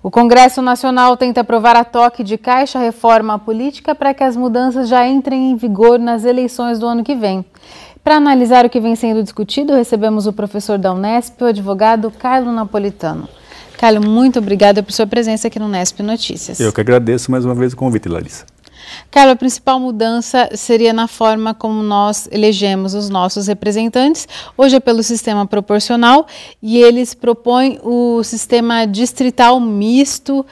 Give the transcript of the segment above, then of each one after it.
O Congresso Nacional tenta aprovar a toque de caixa a reforma política para que as mudanças já entrem em vigor nas eleições do ano que vem. Para analisar o que vem sendo discutido, recebemos o professor da Unesp, o advogado Carlos Napolitano. Carlos, muito obrigada por sua presença aqui no Unesp Notícias. Eu que agradeço mais uma vez o convite, Larissa. Carlos, a principal mudança seria na forma como nós elegemos os nossos representantes. Hoje é pelo sistema proporcional e eles propõem o sistema distrital misto.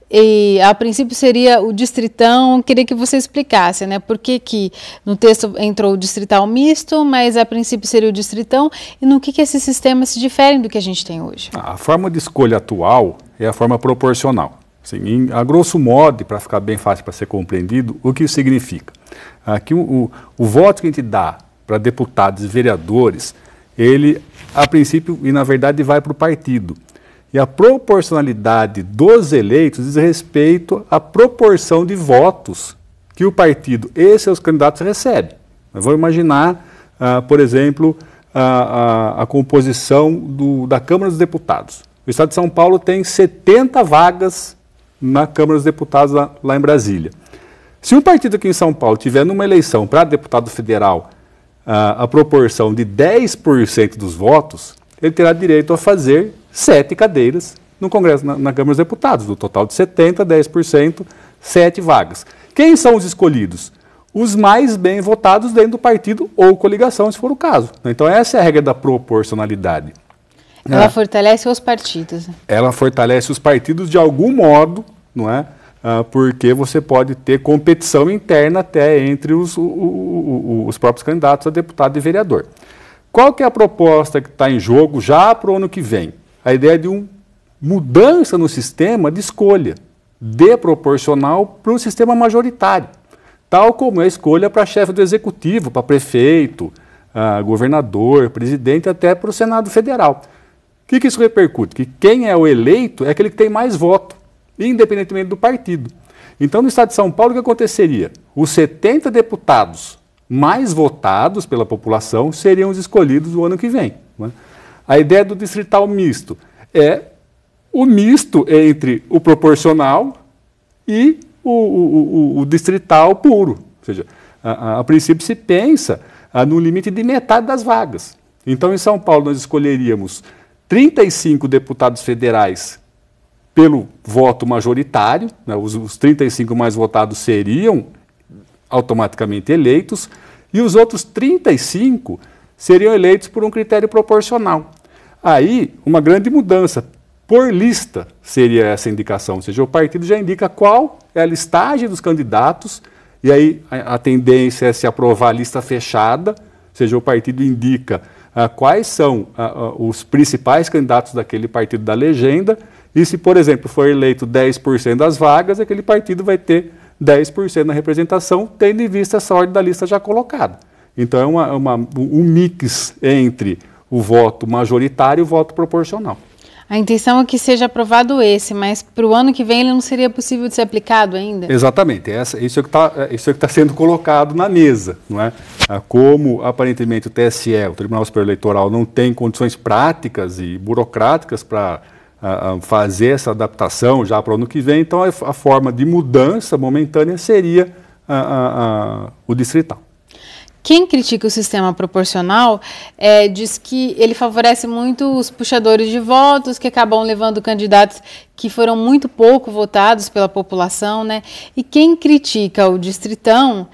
E, a princípio seria o distritão. Queria que você explicasse, né? Por que no texto entrou o distrital misto, mas a princípio seria o distritão, e no que esses sistemas se diferem do que a gente tem hoje? A forma de escolha atual é a forma proporcional. Assim, a grosso modo, para ficar bem fácil para ser compreendido, o que isso significa? Que o voto que a gente dá para deputados e vereadores, ele, a princípio, e na verdade, vai para o partido. E a proporcionalidade dos eleitos diz respeito à proporção de votos que o partido e seus candidatos recebem. Vamos imaginar, por exemplo, a composição da Câmara dos Deputados. O Estado de São Paulo tem 70 vagas na Câmara dos Deputados lá em Brasília. Se um partido aqui em São Paulo tiver numa eleição para deputado federal a proporção de 10% dos votos, ele terá direito a fazer 7 cadeiras no Congresso, na Câmara dos Deputados. Do total de 70, 10%, 7 vagas. Quem são os escolhidos? Os mais bem votados dentro do partido ou coligação, se for o caso. Então essa é a regra da proporcionalidade. Ela fortalece os partidos. Ela fortalece os partidos de algum modo, não é? Porque você pode ter competição interna até entre os próprios candidatos a deputado e vereador. Qual que é a proposta que está em jogo já para o ano que vem? A ideia de uma mudança no sistema de escolha, de proporcional para um sistema majoritário, tal como é a escolha para chefe do executivo, para prefeito, governador, presidente, até para o Senado Federal. O que isso repercute? Que quem é o eleito é aquele que tem mais voto, independentemente do partido. Então, no Estado de São Paulo, o que aconteceria? Os 70 deputados mais votados pela população seriam os escolhidos no ano que vem. Né? A ideia do distrital misto é o misto entre o proporcional e o distrital puro. Ou seja, a princípio se pensa no limite de metade das vagas. Então, em São Paulo, nós escolheríamos 35 deputados federais pelo voto majoritário, né, os 35 mais votados seriam automaticamente eleitos, e os outros 35 seriam eleitos por um critério proporcional. Aí, uma grande mudança, por lista seria essa indicação, ou seja, o partido já indica qual é a listagem dos candidatos, e aí a tendência é se aprovar a lista fechada, ou seja, o partido indica quais são os principais candidatos daquele partido da legenda, e se, por exemplo, for eleito 10% das vagas, aquele partido vai ter 10% na representação, tendo em vista essa ordem da lista já colocada. Então é um mix entre o voto majoritário e o voto proporcional. A intenção é que seja aprovado esse, mas para o ano que vem ele não seria possível de ser aplicado ainda? Exatamente, isso é que está sendo colocado na mesa, não é? Como aparentemente o TSE, o Tribunal Superior Eleitoral, não tem condições práticas e burocráticas para fazer essa adaptação já para o ano que vem, então a forma de mudança momentânea seria o distrital. Quem critica o sistema proporcional diz que ele favorece muito os puxadores de votos, que acabam levando candidatos que foram muito pouco votados pela população, né? E quem critica o distritão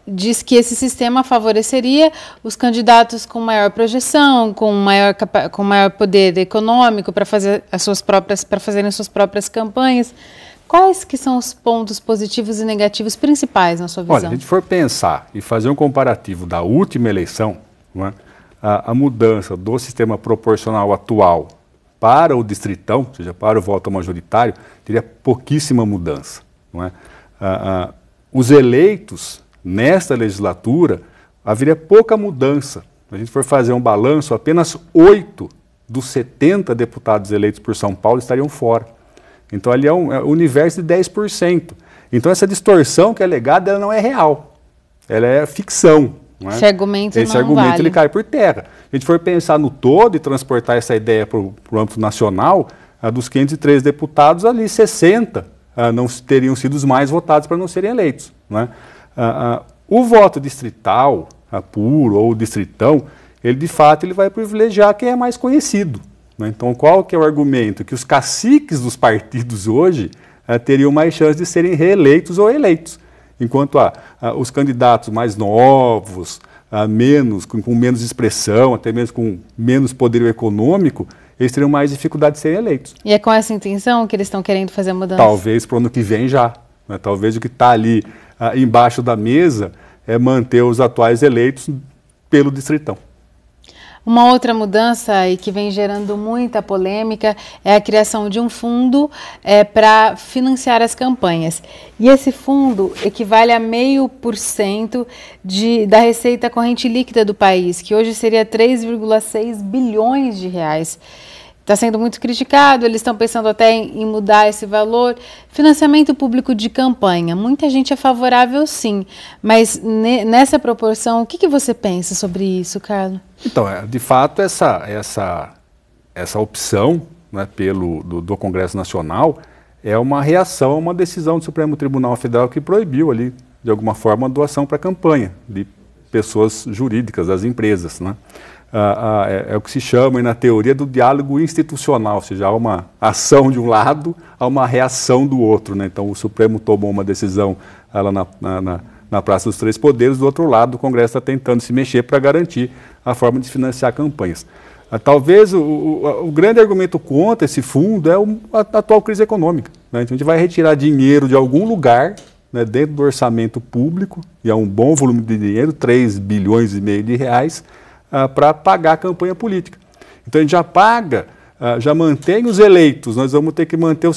diz que esse sistema favoreceria os candidatos com maior projeção, com maior poder econômico para fazerem suas próprias campanhas. Quais que são os pontos positivos e negativos principais na sua visão? Olha, se a gente for pensar e fazer um comparativo da última eleição, não é? A mudança do sistema proporcional atual para o distritão, ou seja, para o voto majoritário, teria pouquíssima mudança. Não é? Os eleitos, nesta legislatura, haveria pouca mudança. Se a gente for fazer um balanço, apenas 8 dos 70 deputados eleitos por São Paulo estariam fora. Então, ali é um universo de 10%. Então, essa distorção que é alegada, ela não é real. Ela é ficção. Não é? Esse argumento vale. Ele cai por terra. Se a gente for pensar no todo e transportar essa ideia para o âmbito nacional, dos 503 deputados, ali 60 não teriam sido os mais votados para não serem eleitos, né? O voto distrital, puro ou distritão, ele de fato ele vai privilegiar quem é mais conhecido, né? Então, qual que é o argumento? Que os caciques dos partidos hoje teriam mais chance de serem reeleitos ou eleitos, enquanto os candidatos mais novos, com menos expressão, até mesmo com menos poder econômico, eles teriam mais dificuldade de serem eleitos. E é com essa intenção que eles estão querendo fazer a mudança? Talvez para o ano que vem já, né? Talvez o que está ali embaixo da mesa é manter os atuais eleitos pelo distritão. Uma outra mudança e que vem gerando muita polêmica é a criação de um fundo para financiar as campanhas. E esse fundo equivale a 0,5% da receita corrente líquida do país, que hoje seria 3,6 bilhões de reais. Está sendo muito criticado, eles estão pensando até em mudar esse valor. Financiamento público de campanha, muita gente é favorável sim, mas nessa proporção, o que você pensa sobre isso, Carlos? Então, de fato, essa opção, né, do Congresso Nacional é uma reação a uma decisão do Supremo Tribunal Federal que proibiu ali, de alguma forma, a doação para campanha de pessoas jurídicas, das empresas, né? É o que se chama na teoria do diálogo institucional, ou seja, há uma ação de um lado, há uma reação do outro, né? Então o Supremo tomou uma decisão lá na Praça dos Três Poderes, do outro lado o Congresso está tentando se mexer para garantir a forma de financiar campanhas. Talvez o grande argumento contra esse fundo é a atual crise econômica, né? Então a gente vai retirar dinheiro de algum lugar, né, dentro do orçamento público, e é um bom volume de dinheiro, 3,5 bilhões de reais, para pagar a campanha política. Então a gente já paga, já mantém os eleitos, nós vamos ter que manter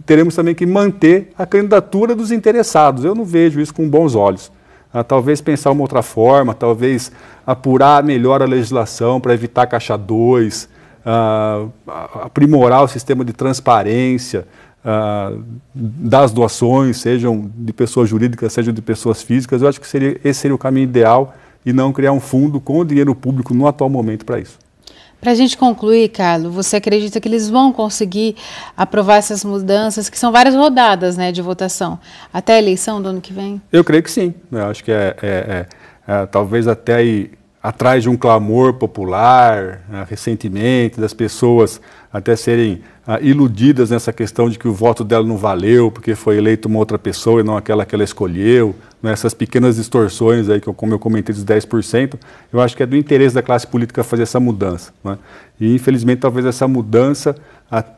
teremos também que manter a candidatura dos interessados. Eu não vejo isso com bons olhos. Talvez pensar uma outra forma, talvez apurar melhor a legislação para evitar caixa 2, aprimorar o sistema de transparência das doações, sejam de pessoas jurídicas, sejam de pessoas físicas. Eu acho que esse seria o caminho ideal, e não criar um fundo com dinheiro público no atual momento para isso. Para a gente concluir, Carlos, você acredita que eles vão conseguir aprovar essas mudanças, que são várias rodadas, né, de votação, até a eleição do ano que vem? Eu creio que sim. Eu acho que talvez até aí, atrás de um clamor popular, recentemente, das pessoas até serem iludidas nessa questão de que o voto dela não valeu porque foi eleita uma outra pessoa e não aquela que ela escolheu, né? Essas pequenas distorções aí, como eu comentei, dos 10%, eu acho que é do interesse da classe política fazer essa mudança, né? E infelizmente talvez essa mudança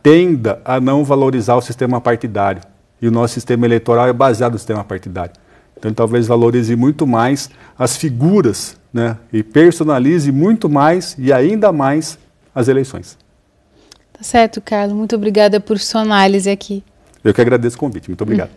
tenda a não valorizar o sistema partidário, e o nosso sistema eleitoral é baseado no sistema partidário. Então talvez valorize muito mais as figuras, né? E personalize muito mais e ainda mais as eleições. Tá certo, Carlos. Muito obrigada por sua análise aqui. Eu que agradeço o convite. Muito obrigado.